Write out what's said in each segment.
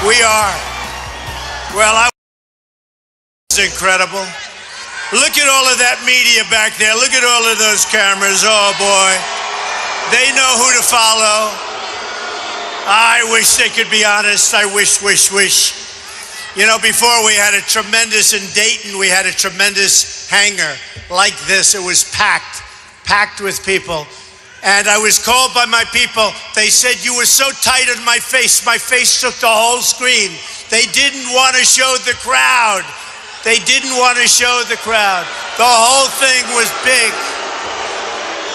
We are. Well, I was incredible. Look at all of that media back there. Look at all of those cameras. Oh, boy. They know who to follow. I wish they could be honest. I wish. You know, before we had a tremendous, in Dayton, we had a tremendous hangar like this. It was packed with people. And I was called by my people. They said, you were so tight on my face. My face took the whole screen. They didn't want to show the crowd. They didn't want to show the crowd. The whole thing was big.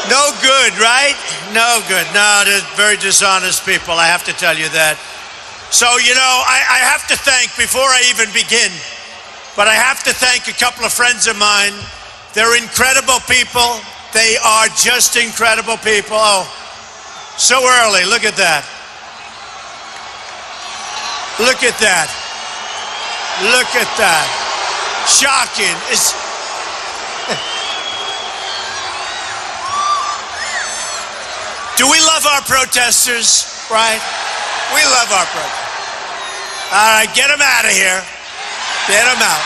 No good, right? No good. No, they're very dishonest people. I have to tell you that. So, you know, I have to thank, before I even begin, but I have to thank a couple of friends of mine. They're incredible people. They are just incredible people. Oh, so early. Look at that. Look at that. Look at that. Shocking. Do we love our protesters? Right? We love our protesters. All right, get them out of here. Get them out.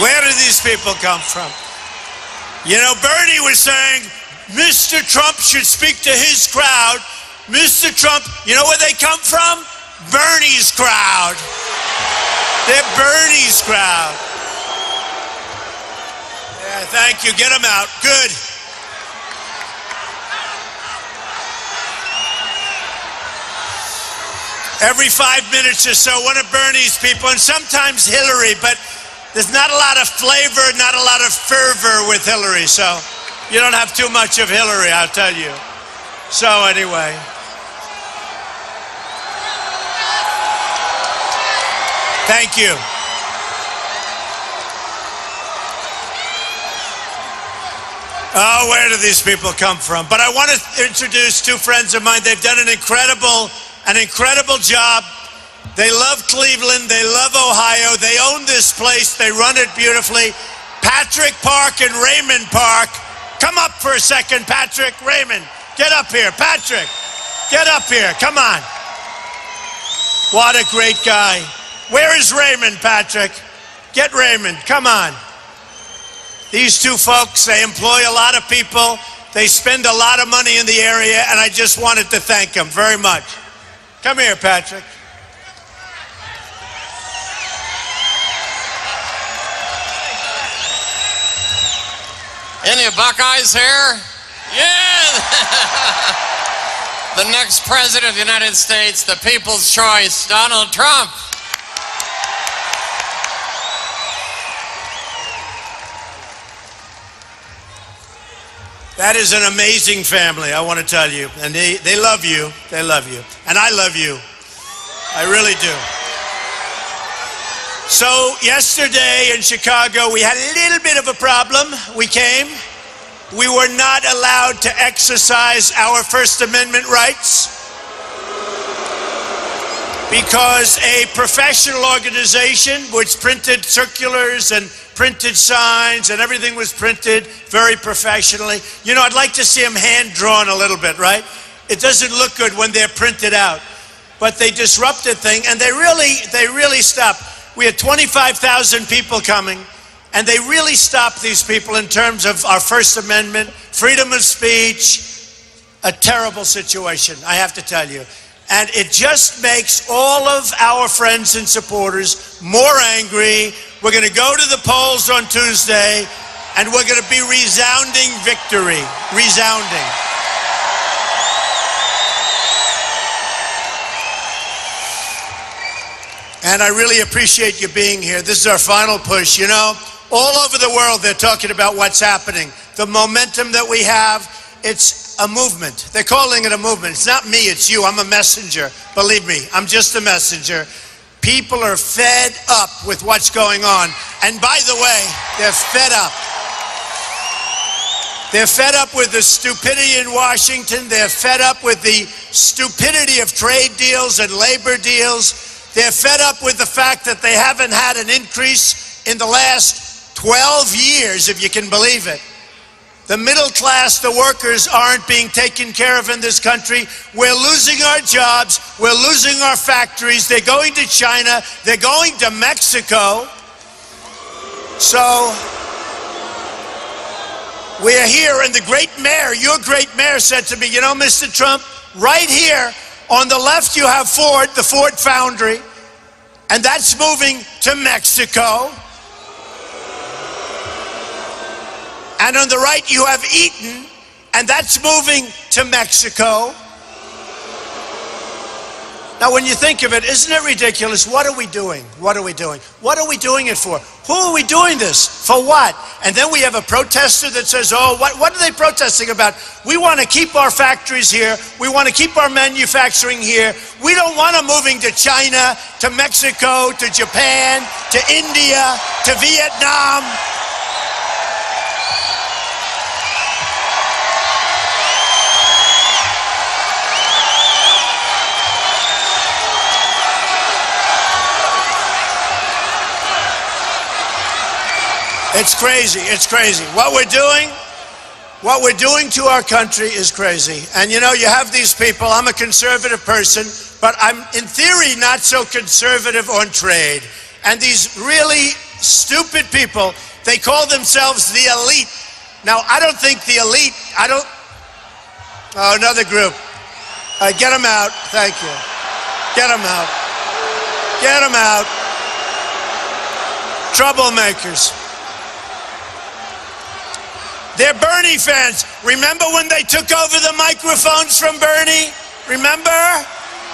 Where do these people come from? You know, Bernie was saying Mr. Trump should speak to his crowd. Mr. Trump, you know where they come from? Bernie's crowd. They're Bernie's crowd. Yeah, thank you. Get them out. Good. Every 5 minutes or so, one of Bernie's people, and sometimes Hillary, but there's not a lot of flavor, not a lot of fervor with Hillary, so you don't have too much of Hillary, I'll tell you. So anyway. Thank you. Oh, where do these people come from? But I want to introduce two friends of mine. They've done an incredible job. They love Cleveland. They love Ohio. They own this place. They run it beautifully. Patrick Park and Raymond Park. Come up for a second, Patrick. Raymond, get up here. Patrick, get up here. Come on. What a great guy. Where is Raymond, Patrick? Get Raymond. Come on. These two folks, they employ a lot of people. They spend a lot of money in the area, and I just wanted to thank them very much. Come here, Patrick. Any Buckeyes here? Yeah! The next president of the United States, the people's choice, Donald Trump. That is an amazing family, I want to tell you. And they love you. They love you. And I love you. I really do. So yesterday in Chicago, we had a little bit of a problem. We were not allowed to exercise our First Amendment rights because a professional organization which printed circulars and printed signs and everything was printed very professionally. You know, I'd like to see them hand-drawn a little bit, right? It doesn't look good when they're printed out. But they disrupted things, and they really stopped. We had 25,000 people coming, and they really stopped these people in terms of our First Amendment, freedom of speech, a terrible situation, I have to tell you. And it just makes all of our friends and supporters more angry. We're going to go to the polls on Tuesday, and we're going to be resounding victory. Resounding. And I really appreciate you being here. This is our final push. You know, all over the world, they're talking about what's happening. The momentum that we have, it's a movement. They're calling it a movement. It's not me, it's you. I'm a messenger. Believe me, I'm just a messenger. People are fed up with what's going on. And by the way, they're fed up. They're fed up with the stupidity in Washington. They're fed up with the stupidity of trade deals and labor deals. They're fed up with the fact that they haven't had an increase in the last 12 years, if you can believe it. The middle class, the workers aren't being taken care of in this country. We're losing our jobs. We're losing our factories. They're going to China. They're going to Mexico. So we're here, and the great mayor, your great mayor said to me, you know, Mr. Trump, right here on the left you have Ford, the Ford foundry, and that's moving to Mexico. And on the right you have Eaton, and that's moving to Mexico. Now, when you think of it, isn't it ridiculous? What are we doing? What are we doing? What are we doing it for? Who are we doing this? For what? And then we have a protester that says, oh, what are they protesting about? We want to keep our factories here. We want to keep our manufacturing here. We don't want them moving to China, to Mexico, to Japan, to India, to Vietnam. It's crazy. It's crazy. What we're doing to our country is crazy. And you know, you have these people. I'm a conservative person, but I'm in theory not so conservative on trade. And these really stupid people, they call themselves the elite. Now, I don't think the elite, oh, another group. Get them out. Thank you. Get them out. Get them out. Troublemakers. They're Bernie fans. Remember when they took over the microphones from Bernie? Remember?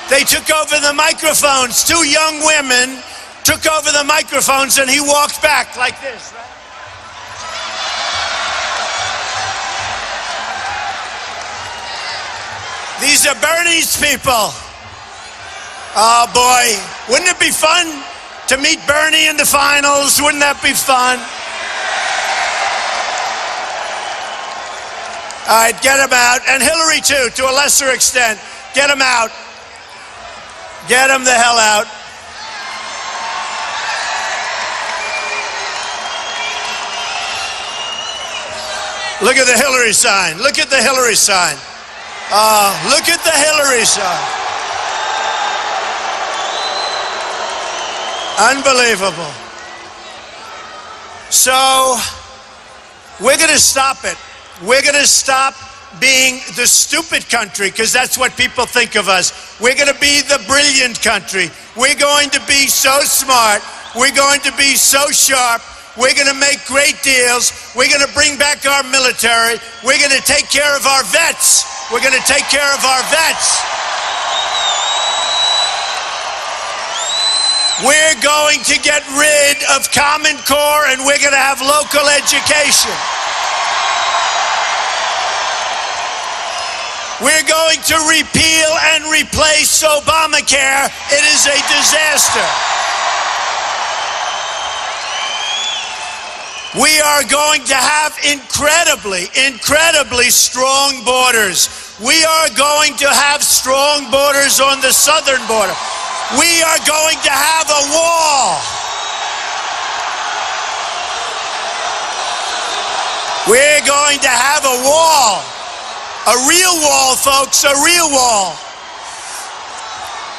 They took over the microphones. Two young women took over the microphones and he walked back like this, right? These are Bernie's people. Oh boy, wouldn't it be fun to meet Bernie in the finals? Wouldn't that be fun? All right, get them out. And Hillary, too, to a lesser extent. Get them out. Get them the hell out. Look at the Hillary sign. Look at the Hillary sign. Look at the Hillary sign. Unbelievable. So, we're going to stop it. We're going to stop being the stupid country, because that's what people think of us. We're going to be the brilliant country. We're going to be so smart. We're going to be so sharp. We're going to make great deals. We're going to bring back our military. We're going to take care of our vets. We're going to take care of our vets. We're going to get rid of Common Core, and we're going to have local education. We're going to repeal and replace Obamacare. It is a disaster. We are going to have incredibly strong borders. We are going to have strong borders on the southern border. We are going to have a wall. We're going to have a wall. A real wall, folks, a real wall.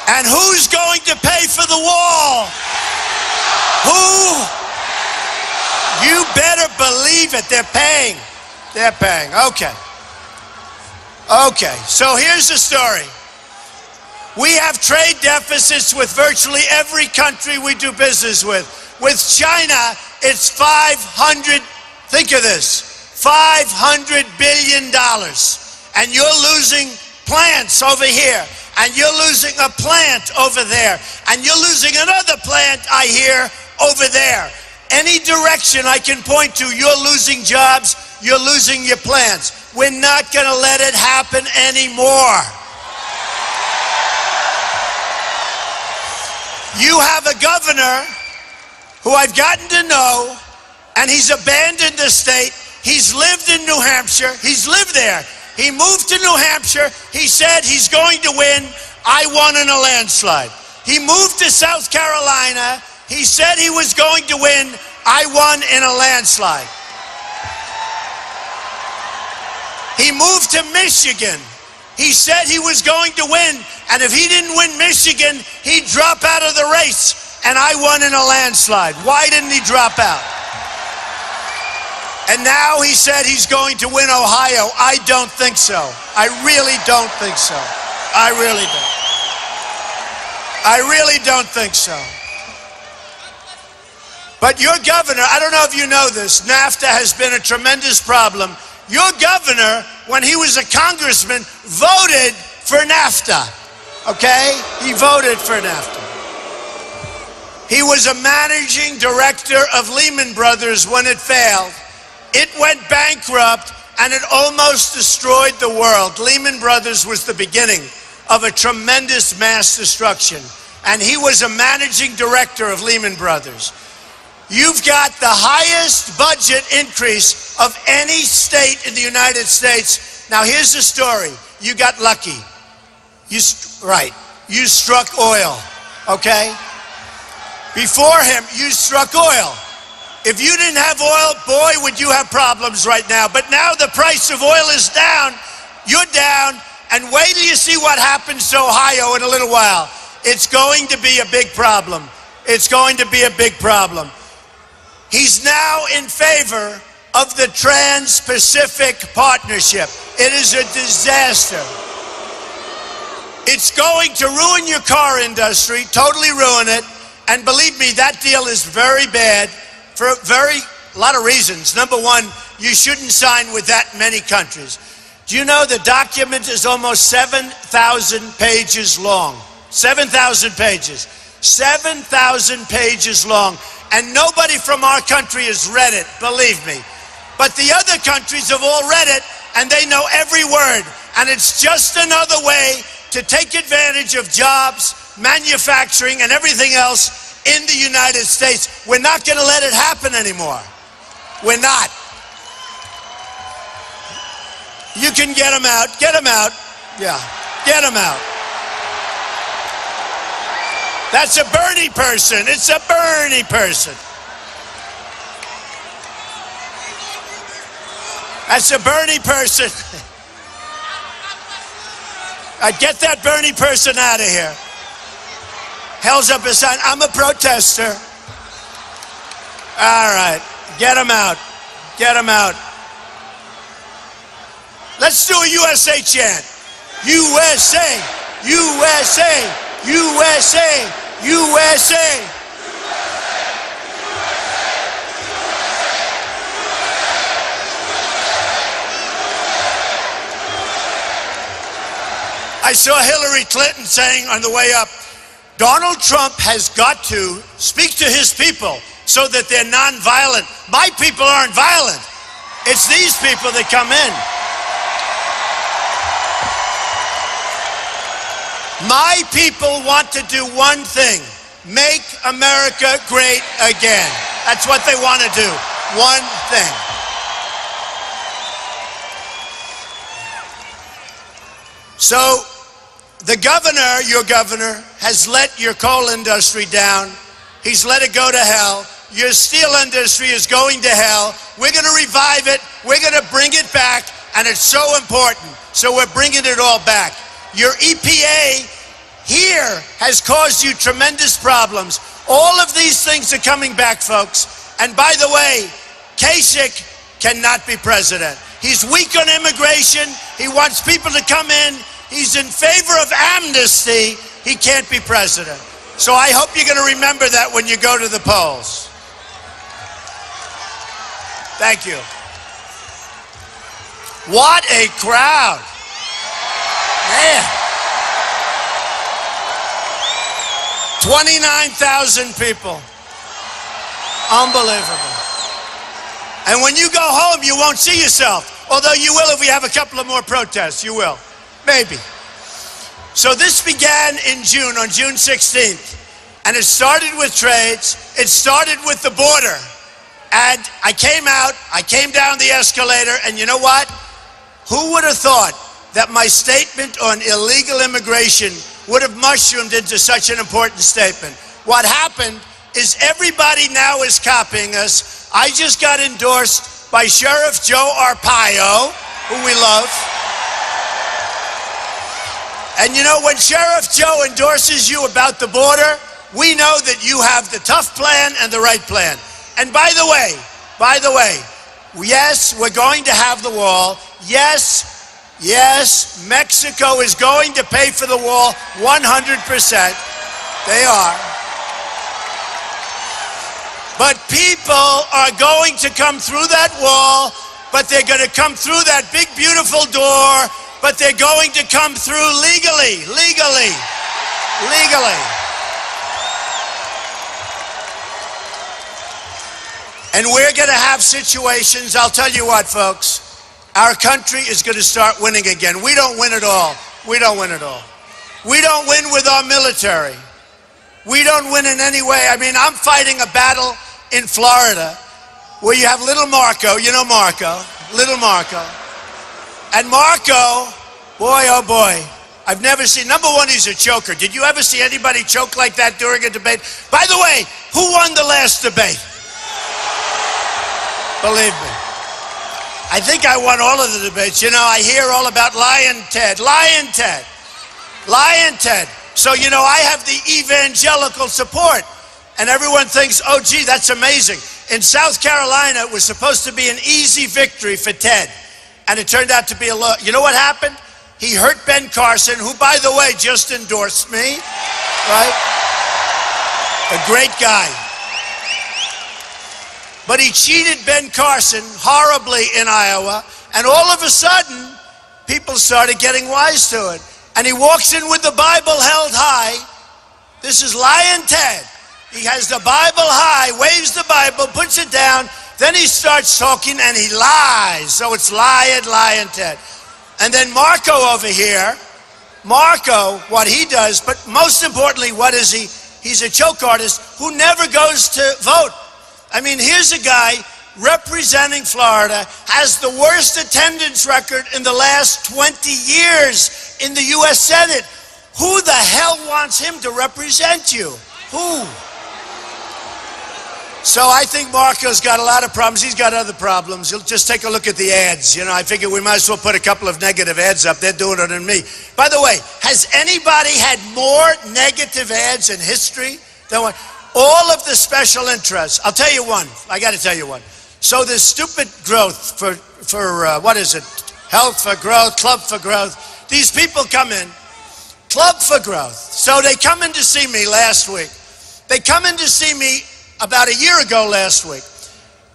And who's going to pay for the wall? Who? You better believe it. They're paying. They're paying. Okay. Okay. So here's the story. We have trade deficits with virtually every country we do business with. With China, it's 500, think of this, $500 billion. And you're losing plants over here, and you're losing a plant over there, and you're losing another plant, I hear, over there. Any direction I can point to, you're losing jobs, you're losing your plants. We're not going to let it happen anymore. You have a governor who I've gotten to know, and he's abandoned the state. He's lived in New Hampshire. He's lived there. He moved to New Hampshire. He said he's going to win. I won in a landslide. He moved to South Carolina. He said he was going to win. I won in a landslide. He moved to Michigan. He said he was going to win, and if he didn't win Michigan, he'd drop out of the race, and I won in a landslide. Why didn't he drop out? And now he said he's going to win Ohio. I don't think so. I really don't think so. I really don't. I really don't think so. But your governor, I don't know if you know this, NAFTA has been a tremendous problem. Your governor, when he was a congressman, voted for NAFTA, okay? He voted for NAFTA. He was a managing director of Lehman Brothers when it failed. It went bankrupt and it almost destroyed the world. Lehman Brothers was the beginning of a tremendous mass destruction. And he was a managing director of Lehman Brothers. You've got the highest budget increase of any state in the United States. Now here's the story. You got lucky. You struck oil, okay? Before him, you struck oil. If you didn't have oil, boy, would you have problems right now. But now the price of oil is down. You're down. And wait till you see what happens to Ohio in a little while. It's going to be a big problem. It's going to be a big problem. He's now in favor of the Trans-Pacific Partnership. It is a disaster. It's going to ruin your car industry, totally ruin it. And believe me, that deal is very bad for a lot of reasons. Number one, you shouldn't sign with that many countries. Do you know the document is almost 7,000 pages long? 7,000 pages. 7,000 pages long. And nobody from our country has read it, believe me. But the other countries have all read it, and they know every word. And it's just another way to take advantage of jobs, manufacturing, and everything else in the United States. We're not going to let it happen anymore. We're not. You can get them out. Get them out. Yeah, get them out. That's a Bernie person. It's a Bernie person. That's a Bernie person. Get that Bernie person out of here. Held up a sign. I'm a protester. All right. Get him out. Get him out. Let's do a USA chant. USA, USA, USA, USA. I saw Hillary Clinton saying on the way up, Donald Trump has got to speak to his people so that they're nonviolent. My people aren't violent. It's these people that come in. My people want to do one thing, make America great again. That's what they want to do, one thing. So the governor, your governor, has let your coal industry down. He's let it go to hell. Your steel industry is going to hell. We're going to revive it. We're going to bring it back, and it's so important. So we're bringing it all back. Your EPA here has caused you tremendous problems. All of these things are coming back, folks. And by the way, Kasich cannot be president. He's weak on immigration. He wants people to come in. He's in favor of amnesty. He can't be president. So I hope you're going to remember that when you go to the polls. Thank you. What a crowd. Man. 29,000 people. Unbelievable. And when you go home, you won't see yourself. Although you will if we have a couple of more protests. You will. Maybe. So this began in June, on June 16th. And it started with trades. It started with the border. And I came down the escalator, and you know what? Who would have thought that my statement on illegal immigration would have mushroomed into such an important statement? What happened is everybody now is copying us. I just got endorsed by Sheriff Joe Arpaio, who we love. And you know, when Sheriff Joe endorses you about the border, we know that you have the tough plan and the right plan. And by the way, yes, we're going to have the wall. Yes, Mexico is going to pay for the wall 100%. They are. But people are going to come through that wall, but they're going to come through that big, beautiful door, but they're going to come through legally. And we're going to have situations, I'll tell you what, folks, our country is going to start winning again. We don't win at all. We don't win with our military. We don't win in any way. I mean, I'm fighting a battle in Florida where you have little Marco, you know Marco, little Marco. And Marco, boy, oh boy, I've never seen, number one, he's a choker. Did you ever see anybody choke like that during a debate? By the way, who won the last debate? Believe me. I think I won all of the debates. You know, I hear all about Lion Ted. So, you know, I have the evangelical support. And everyone thinks, oh, gee, that's amazing. In South Carolina, it was supposed to be an easy victory for Ted. And it turned out to be a low. You know what happened? He hurt Ben Carson, who, by the way, just endorsed me, right? A great guy. But he cheated Ben Carson horribly in Iowa. And all of a sudden, people started getting wise to it. And he walks in with the Bible held high. This is Lion Ted. He has the Bible high, waves the Bible, puts it down. Then he starts talking and he lies. So it's Lion Ted. And then Marco over here, Marco, what he does, but most importantly, what is he? He's a choke artist who never goes to vote. I mean, here's a guy representing Florida, has the worst attendance record in the last 20 years in the U.S. Senate. Who the hell wants him to represent you? Who? So I think Marco's got a lot of problems. He's got other problems. You'll just take a look at the ads. You know, I figure we might as well put a couple of negative ads up. They're doing it on me. By the way, has anybody had more negative ads in history than one? All of the special interests. I'll tell you one. I got to tell you one. So this stupid growth for what is it? Health for Growth, Club for Growth. These people come in, Club for Growth. So they come in to see me last week. They come in to see me about a year ago last week.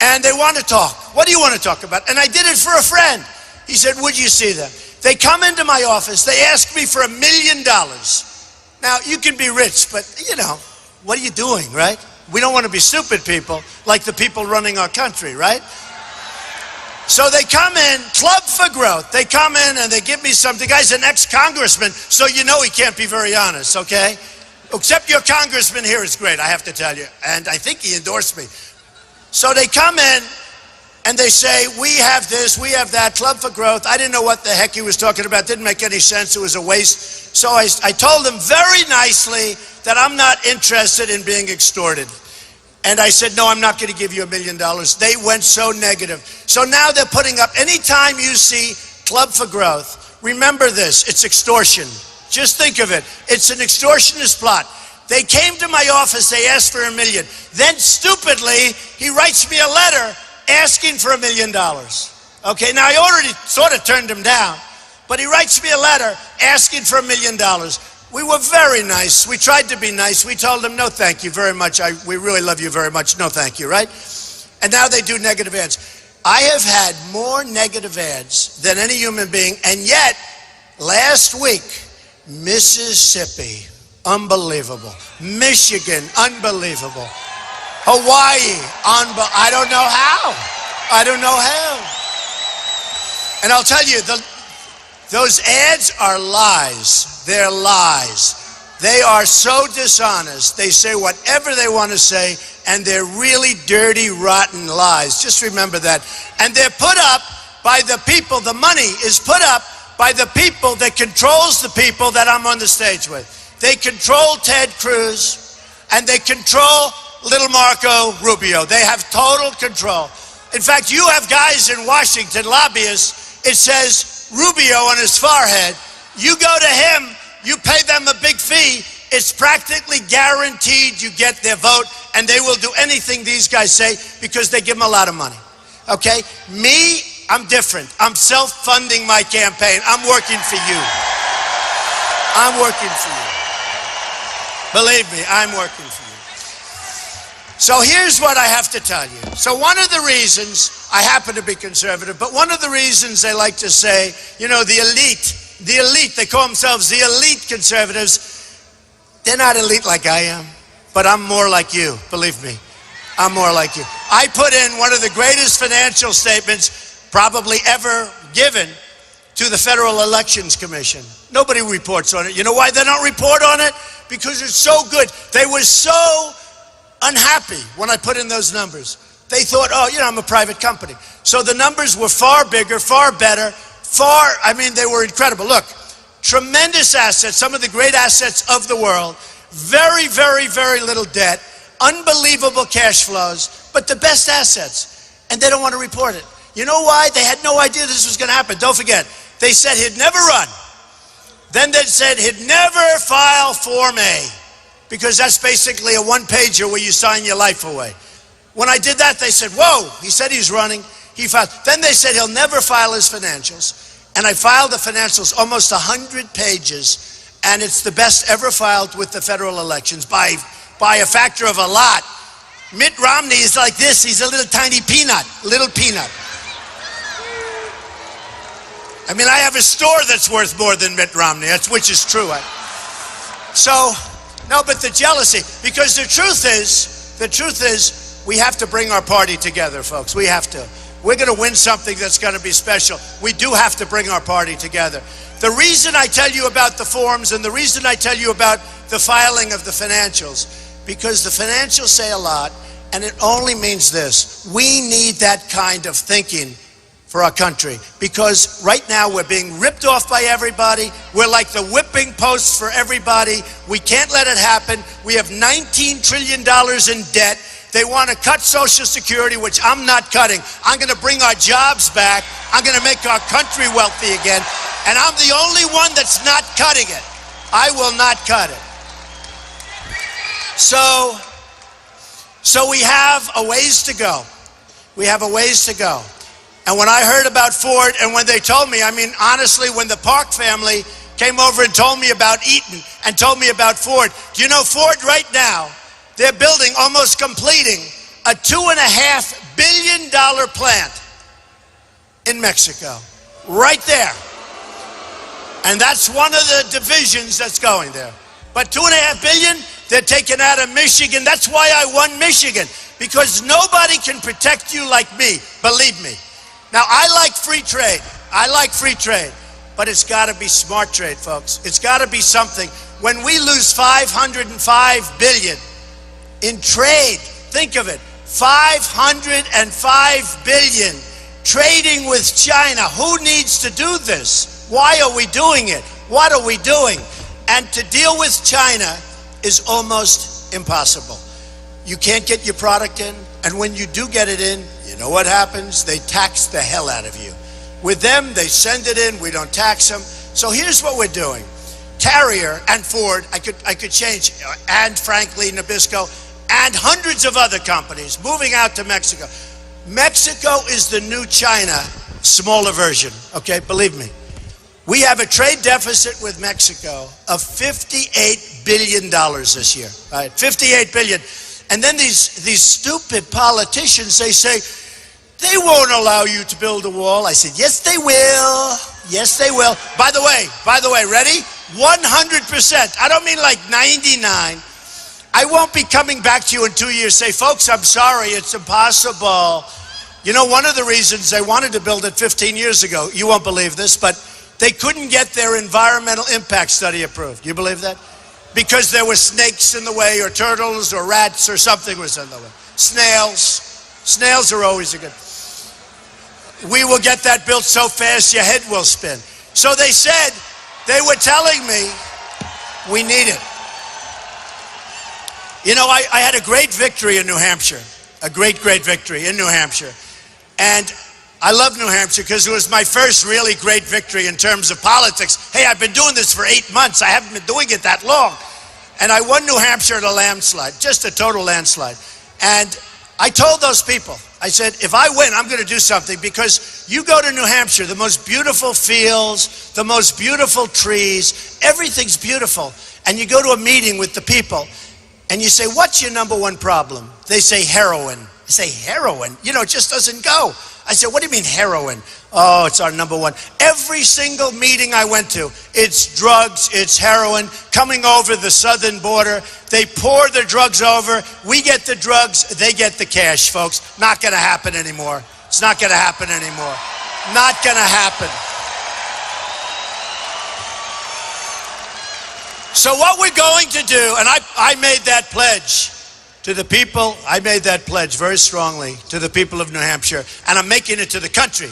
And they want to talk. What do you want to talk about? And I did it for a friend. He said, would you see them? They come into my office. They ask me for $1 million. Now, you can be rich, but, you know, what are you doing, right? We don't want to be stupid people like the people running our country, right? So they come in, Club for Growth. They come in and they give me something. The guy's an ex-congressman, so you know he can't be very honest, okay? Except your congressman here is great, I have to tell you. And I think he endorsed me. So they come in and they say, we have this, we have that, Club for Growth. I didn't know what the heck he was talking about. Didn't make any sense. It was a waste. So I told him very nicely that I'm not interested in being extorted. And I said, no, I'm not going to give you $1 million. They went so negative. So now they're putting up, anytime you see Club for Growth, remember this, it's extortion. Just think of it. It's an extortionist plot. They came to my office, they asked for $1 million. Then stupidly, he writes me a letter asking for $1 million. Okay, now I already sort of turned him down, but he writes me a letter asking for $1 million. We were very nice. We tried to be nice. We told him, no, thank you very much. We really love you very much. No, thank you, right? And now they do negative ads. I have had more negative ads than any human being, and yet, last week, Mississippi, unbelievable. Michigan, unbelievable. Hawaii, I don't know how. I don't know how. And I'll tell you, those ads are lies. They're lies. They are so dishonest. They say whatever they want to say, and they're really dirty, rotten lies. Just remember that. And they're put up by the people. The money is put up by the people that controls the people that I'm on the stage with. They control Ted Cruz, and they control little Marco Rubio. They have total control. In fact, you have guys in Washington, lobbyists, it says Rubio on his forehead. You go to him, you pay them a big fee, it's practically guaranteed you get their vote, and they will do anything these guys say because they give them a lot of money. Okay? Me, I'm different. I'm self-funding my campaign. I'm working for you. I'm working for you. Believe me, I'm working for you. So here's what I have to tell you. So one of the reasons, I happen to be conservative, but one of the reasons they like to say, you know, the elite, they call themselves the elite conservatives. They're not elite like I am, but I'm more like you, believe me. I'm more like you. I put in one of the greatest financial statements probably ever given to the Federal Elections Commission. Nobody reports on it. You know why they don't report on it? Because it's so good. They were so unhappy when I put in those numbers. They thought, oh, you know, I'm a private company. So the numbers were far bigger, far better, they were incredible. Look, tremendous assets, some of the great assets of the world, very, very, very little debt, unbelievable cash flows, but the best assets. And they don't want to report it. You know why? They had no idea this was going to happen. Don't forget, they said he'd never run. Then they said he'd never file Form A, because that's basically a one-pager where you sign your life away. When I did that, they said, whoa, he said he's running. He filed. Then they said he'll never file his financials. And I filed the financials, almost 100 pages, and it's the best ever filed with the federal elections by a factor of a lot. Mitt Romney is like this. He's a little tiny peanut, little peanut. I mean, I have a store that's worth more than Mitt Romney, which is true. No, but the jealousy, because the truth is, we have to bring our party together, folks. We have to. We're going to win something that's going to be special. We do have to bring our party together. The reason I tell you about the forms and the reason I tell you about the filing of the financials, because the financials say a lot, and it only means this. We need that kind of thinking for our country, because right now we're being ripped off by everybody. We're like the whipping post for everybody. We can't let it happen. We have $19 trillion in debt. They want to cut Social Security, which I'm not cutting. I'm going to bring our jobs back. I'm going to make our country wealthy again. And I'm the only one that's not cutting it. I will not cut it. So we have a ways to go. We have a ways to go. And when I heard about Ford, and when they told me, I mean, honestly, when the Park family came over and told me about Eaton and told me about Ford, do you know Ford right now, they're building, almost completing, a $2.5 billion plant in Mexico, right there. And that's one of the divisions that's going there. But $2.5 billion, they're taking out of Michigan. That's why I won Michigan, because nobody can protect you like me, believe me. Now, I like free trade. I like free trade. But it's got to be smart trade, folks. It's got to be something. When we lose $505 billion in trade, think of it, $505 billion trading with China. Who needs to do this? Why are we doing it? What are we doing? And to deal with China is almost impossible. You can't get your product in, and when you do get it in, you know what happens? They tax the hell out of you. With them, they send it in, we don't tax them. So here's what we're doing. Carrier and Ford, I could change, and frankly, Nabisco, and hundreds of other companies moving out to Mexico. Mexico is the new China, smaller version, okay? Believe me. We have a trade deficit with Mexico of $58 billion this year, right? $58 billion. And then these stupid politicians, they say, they won't allow you to build a wall. I said, yes, they will. Yes, they will. By the way, ready? 100%. I don't mean like 99. I won't be coming back to you in 2 years, say, folks, I'm sorry, it's impossible. You know, one of the reasons they wanted to build it 15 years ago, you won't believe this, but they couldn't get their environmental impact study approved. You believe that? Because there were snakes in the way, or turtles, or rats, or something was in the way. Snails. Snails are always a good. We will get that built so fast your head will spin. So they said, they were telling me, we need it. You know, I had a great victory in New Hampshire. A great, great victory in New Hampshire. And I love New Hampshire because it was my first really great victory in terms of politics. Hey, I've been doing this for 8 months. I haven't been doing it that long. And I won New Hampshire at a landslide, just a total landslide. And I told those people, I said, if I win, I'm going to do something, because you go to New Hampshire, the most beautiful fields, the most beautiful trees, everything's beautiful. And you go to a meeting with the people and you say, what's your number one problem? They say heroin. I say, heroin? You know, it just doesn't go. I said, what do you mean heroin? Oh, it's our number one. Every single meeting I went to, it's drugs, it's heroin, coming over the southern border. They pour the drugs over. We get the drugs, they get the cash, folks. Not going to happen anymore. It's not going to happen anymore. Not going to happen. So what we're going to do, and I made that pledge to the people, I made that pledge very strongly to the people of New Hampshire, and I'm making it to the country.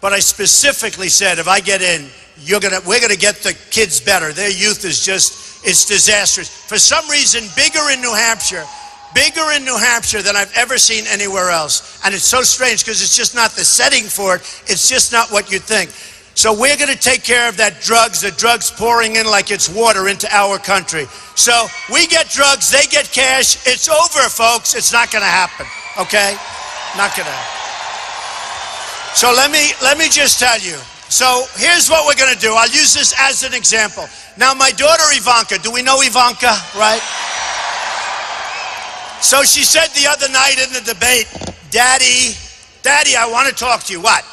But I specifically said, if I get in, we're gonna get the kids better. Their youth is just, it's disastrous. For some reason, bigger in New Hampshire than I've ever seen anywhere else. And it's so strange because it's just not the setting for it. It's just not what you think. So we're going to take care of that drugs, the drugs pouring in like it's water into our country. So we get drugs, they get cash. It's over, folks. It's not going to happen, okay? Not going to happen. So let me just tell you. So here's what we're going to do. I'll use this as an example. Now, my daughter Ivanka, do we know Ivanka, right? So she said the other night in the debate, Daddy, I want to talk to you. What?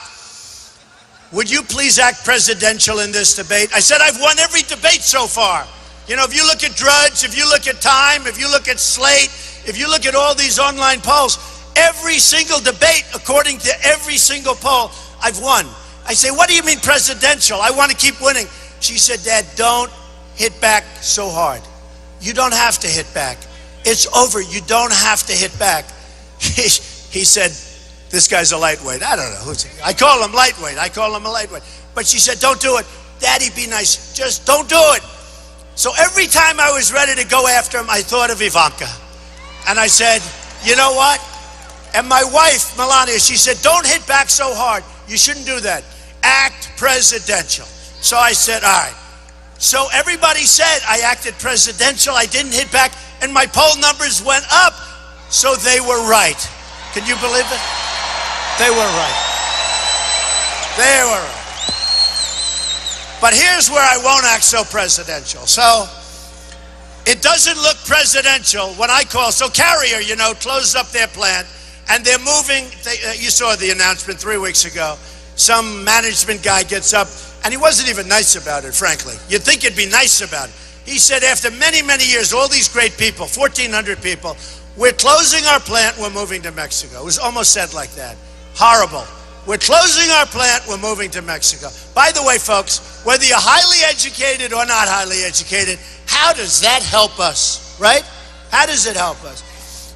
Would you please act presidential in this debate? I said, I've won every debate so far. You know, if you look at Drudge, if you look at Time, if you look at Slate, if you look at all these online polls, every single debate, according to every single poll, I've won. I say, what do you mean presidential? I want to keep winning. She said, Dad, don't hit back so hard. You don't have to hit back. It's over. You don't have to hit back. He said, this guy's a lightweight. I don't know. I call him lightweight. I call him a lightweight. But she said, don't do it. Daddy, be nice. Just don't do it. So every time I was ready to go after him, I thought of Ivanka. And I said, you know what? And my wife, Melania, she said, don't hit back so hard. You shouldn't do that. Act presidential. So I said, all right. So everybody said I acted presidential. I didn't hit back. And my poll numbers went up. So they were right. Can you believe it? They were right. They were right. But here's where I won't act so presidential. So it doesn't look presidential when I call. So Carrier, you know, closed up their plant, and they're moving. You saw the announcement 3 weeks ago. Some management guy gets up, and he wasn't even nice about it, frankly. You'd think he'd be nice about it. He said, after many, many years, all these great people, 1,400 people, we're closing our plant, we're moving to Mexico. It was almost said like that. Horrible. We're closing our plant, we're moving to Mexico. By the way, folks, whether you're highly educated or not highly educated, how does that help us, right? How does it help us?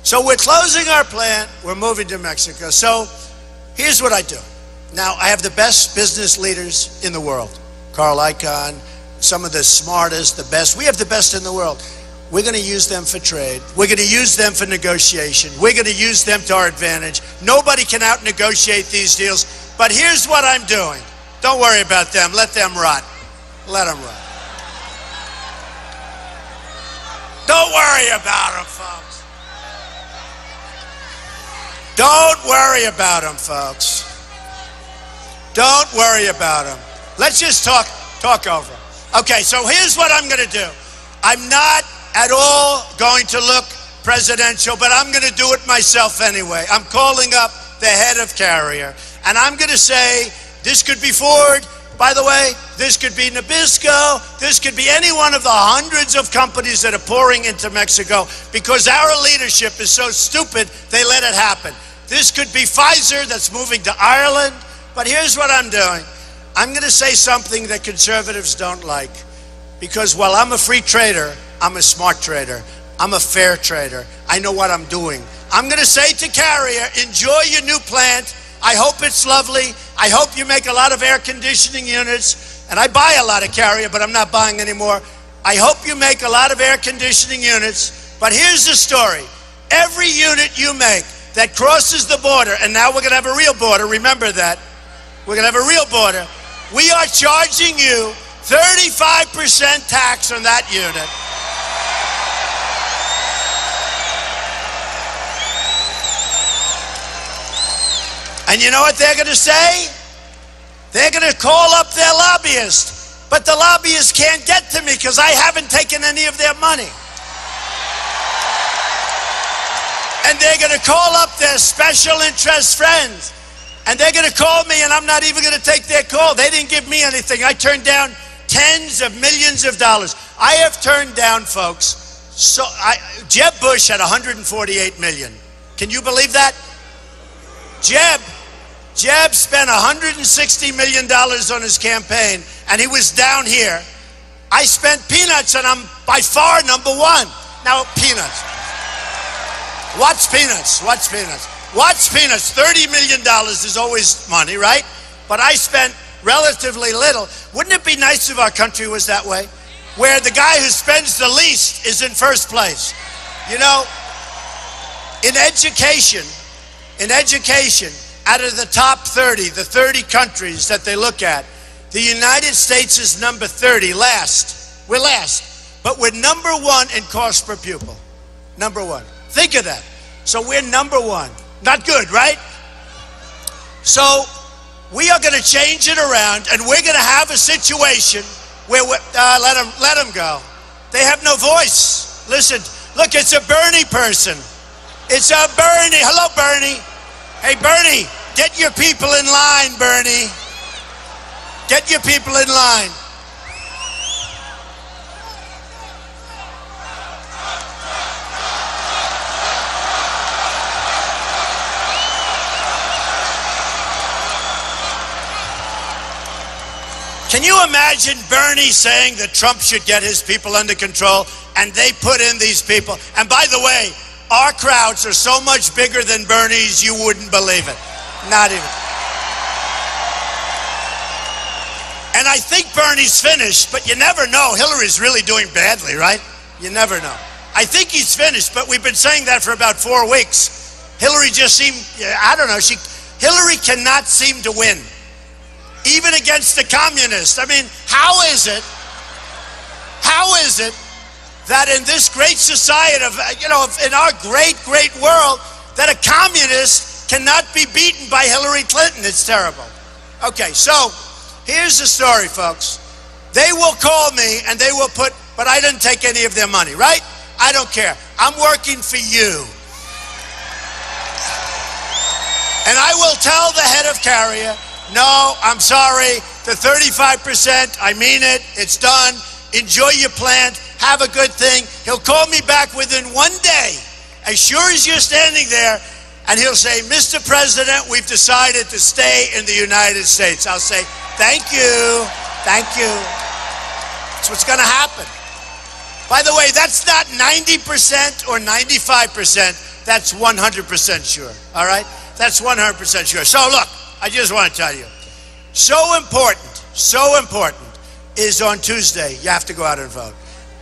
So we're closing our plant, we're moving to Mexico. So here's what I do. Now, I have the best business leaders in the world. Carl Icahn, some of the smartest, the best. We have the best in the world. We're going to use them for trade. We're going to use them for negotiation. We're going to use them to our advantage. Nobody can out-negotiate these deals. But here's what I'm doing. Don't worry about them. Let them rot. Let them rot. Don't worry about them, folks. Don't worry about them, folks. Don't worry about them. Let's just talk over them. Okay, so here's what I'm going to do. I'm not at all going to look presidential, but I'm going to do it myself anyway. I'm calling up the head of Carrier, and I'm going to say, this could be Ford. By the way, this could be Nabisco. This could be any one of the hundreds of companies that are pouring into Mexico because our leadership is so stupid, they let it happen. This could be Pfizer that's moving to Ireland. But here's what I'm doing. I'm going to say something that conservatives don't like. Because while I'm a free trader, I'm a smart trader. I'm a fair trader. I know what I'm doing. I'm going to say to Carrier, enjoy your new plant. I hope it's lovely. I hope you make a lot of air conditioning units. And I buy a lot of Carrier, but I'm not buying anymore. I hope you make a lot of air conditioning units. But here's the story. Every unit you make that crosses the border, and now we're going to have a real border, remember that, We're going to have a real border. We are charging you 35% tax on that unit. And you know what they're going to say? They're going to call up their lobbyist. But the lobbyists can't get to me because I haven't taken any of their money. And they're going to call up their special interest friends. And they're going to call me, and I'm not even going to take their call. They didn't give me anything. I turned down tens of millions of dollars. I have turned down, folks. Jeb Bush had 148 million. Can you believe that? Jeb spent $160 million on his campaign, and he was down here. I spent peanuts, and I'm by far number one. Now, peanuts. What's peanuts? What's peanuts? What's peanuts? $30 million is always money, right? But I spent relatively little. Wouldn't it be nice if our country was that way? Where the guy who spends the least is in first place. You know, in education, out of the top 30, the 30 countries that they look at, the United States is number 30, last. We're last. But we're number one in cost per pupil. Number one. Think of that. So we're number one. Not good, right? So we are going to change it around, and we're going to have a situation where let them go. They have no voice. Listen, look, it's a Bernie person. It's a Bernie. Hello, Bernie. Hey, Bernie, get your people in line, Bernie. Get your people in line. Can you imagine Bernie saying that Trump should get his people under control, and they put in these people? And by the way, our crowds are so much bigger than Bernie's, you wouldn't believe it. Not even. And I think Bernie's finished, but you never know. Hillary's really doing badly, right? You never know. I think he's finished, but we've been saying that for about 4 weeks. Hillary just seemed, I don't know, Hillary cannot seem to win. Even against the communists. I mean, how is it that in this great society in our great world, that a communist cannot be beaten by Hillary Clinton? It's terrible. Okay, so here's the story, folks. They will call me and they will but I didn't take any of their money, right? I don't care. I'm working for you. And I will tell the head of Carrier, no, I'm sorry, the 35%, I mean it, it's done. Enjoy your plant, have a good thing. He'll call me back within 1 day, as sure as you're standing there, and he'll say, Mr. President, we've decided to stay in the United States. I'll say, thank you, thank you. That's what's gonna happen. By the way, that's not 90% or 95%, that's 100% sure, all right? That's 100% sure. So look, I just want to tell you, so important is on Tuesday, you have to go out and vote.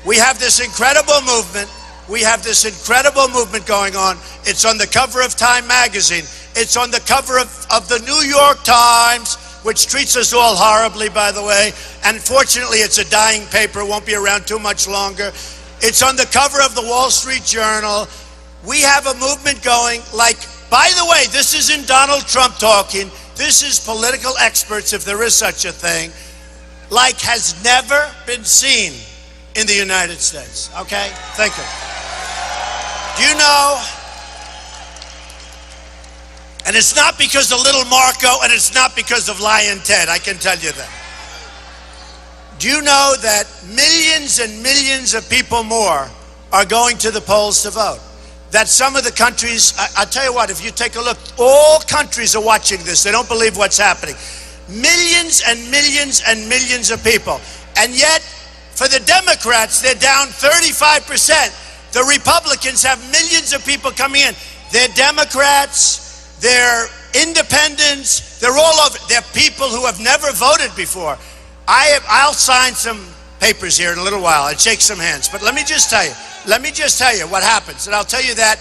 We have this incredible movement. We have this incredible movement going on. It's on the cover of Time magazine. It's on the cover of the New York Times, which treats us all horribly, by the way. And fortunately, it's a dying paper. It won't be around too much longer. It's on the cover of the Wall Street Journal. We have a movement going like, by the way, this isn't Donald Trump talking. This is political experts, if there is such a thing, like has never been seen in the United States. Okay? Thank you. Do you know? And it's not because of little Marco, and it's not because of Lion Ted, I can tell you that. Do you know that millions and millions of people more are going to the polls to vote? That some of the countries, I'll tell you what, if you take a look, all countries are watching this. They don't believe what's happening. Millions and millions and millions of people. And yet, for the Democrats, they're down 35%. The Republicans have millions of people coming in. They're Democrats, they're independents, they're all over. They're people who have never voted before. I'll sign some papers here in a little while. I'll shake some hands. But let me just tell you what happens. And I'll tell you that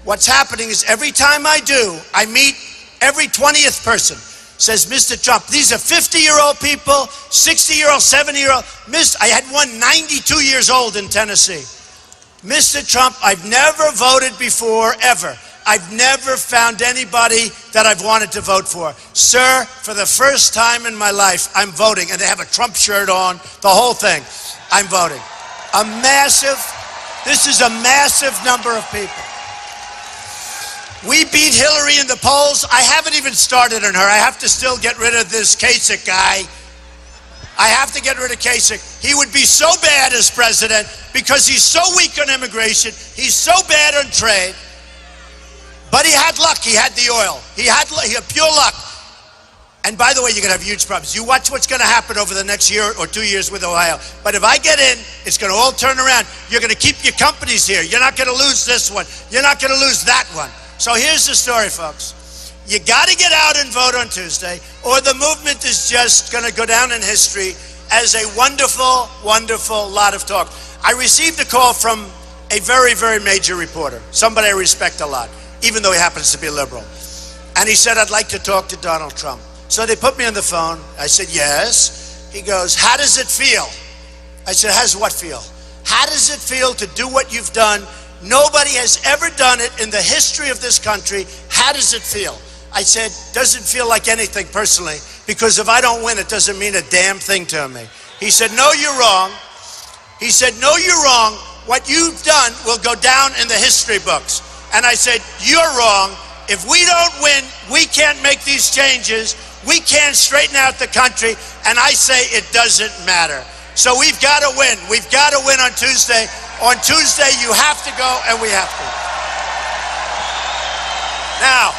what's happening is every time I do, I meet every 20th person. says, Mr. Trump, these are 50-year-old people, 60-year-old, 70-year-old. I had one 92 years old in Tennessee. Mr. Trump, I've never voted before, ever. I've never found anybody that I've wanted to vote for. Sir, for the first time in my life, I'm voting. And they have a Trump shirt on, the whole thing. I'm voting. This is a massive number of people. We beat Hillary in the polls. I haven't even started on her. I have to still get rid of this Kasich guy. I have to get rid of Kasich. He would be so bad as president because he's so weak on immigration. He's so bad on trade. But he had luck. He had the oil. He had pure luck. And by the way, you're going to have huge problems. You watch what's going to happen over the next year or 2 years with Ohio. But if I get in, it's going to all turn around. You're going to keep your companies here. You're not going to lose this one. You're not going to lose that one. So here's the story, folks. You got to get out and vote on Tuesday, or the movement is just going to go down in history as a wonderful, wonderful lot of talk. I received a call from a very, very major reporter, somebody I respect a lot, even though he happens to be a liberal. And he said, I'd like to talk to Donald Trump. So they put me on the phone. I said, yes. He goes, how does it feel? I said, how does what feel? How does it feel to do what you've done? Nobody has ever done it in the history of this country. How does it feel? I said, doesn't feel like anything personally, because if I don't win, it doesn't mean a damn thing to me. He said, no, you're wrong. He said, no, you're wrong. What you've done will go down in the history books. And I said, you're wrong. If we don't win, we can't make these changes. We can't straighten out the country. And I say it doesn't matter. So we've got to win. We've got to win on Tuesday. On Tuesday, you have to go, and we have to. Now,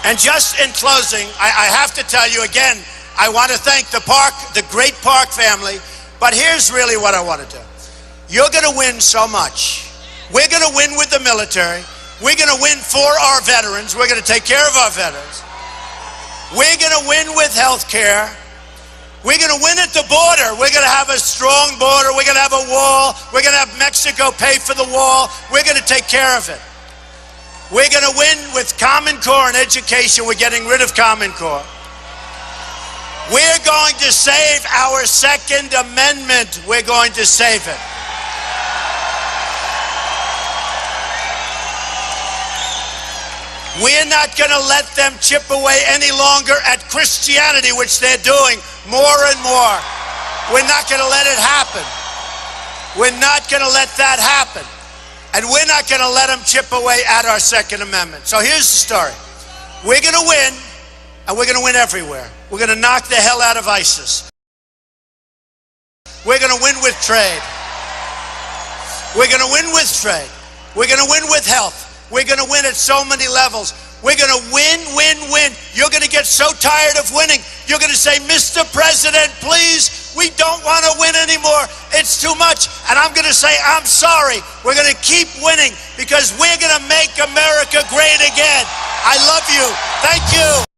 and just in closing, I have to tell you again, I want to thank the great Park family, but here's really what I want to do. You're going to win so much. We're going to win with the military. We're going to win for our veterans. We're going to take care of our veterans. We're going to win with health care. We're going to win at the border. We're going to have a strong border. We're going to have a wall. We're going to have Mexico pay for the wall. We're going to take care of it. We're going to win with Common Core and education. We're getting rid of Common Core. We're going to save our Second Amendment. We're going to save it. We're not going to let them chip away any longer at Christianity, which they're doing more and more. We're not going to let it happen. We're not going to let that happen. And we're not going to let them chip away at our Second Amendment. So here's the story. We're going to win, and we're going to win everywhere. We're going to knock the hell out of ISIS. We're going to win with trade. We're going to win with trade. We're going to win with health. We're going to win at so many levels. We're going to win, win, win. You're going to get so tired of winning. You're going to say, Mr. President, please, we don't want to win anymore. It's too much. And I'm going to say, I'm sorry. We're going to keep winning because we're going to make America great again. I love you. Thank you.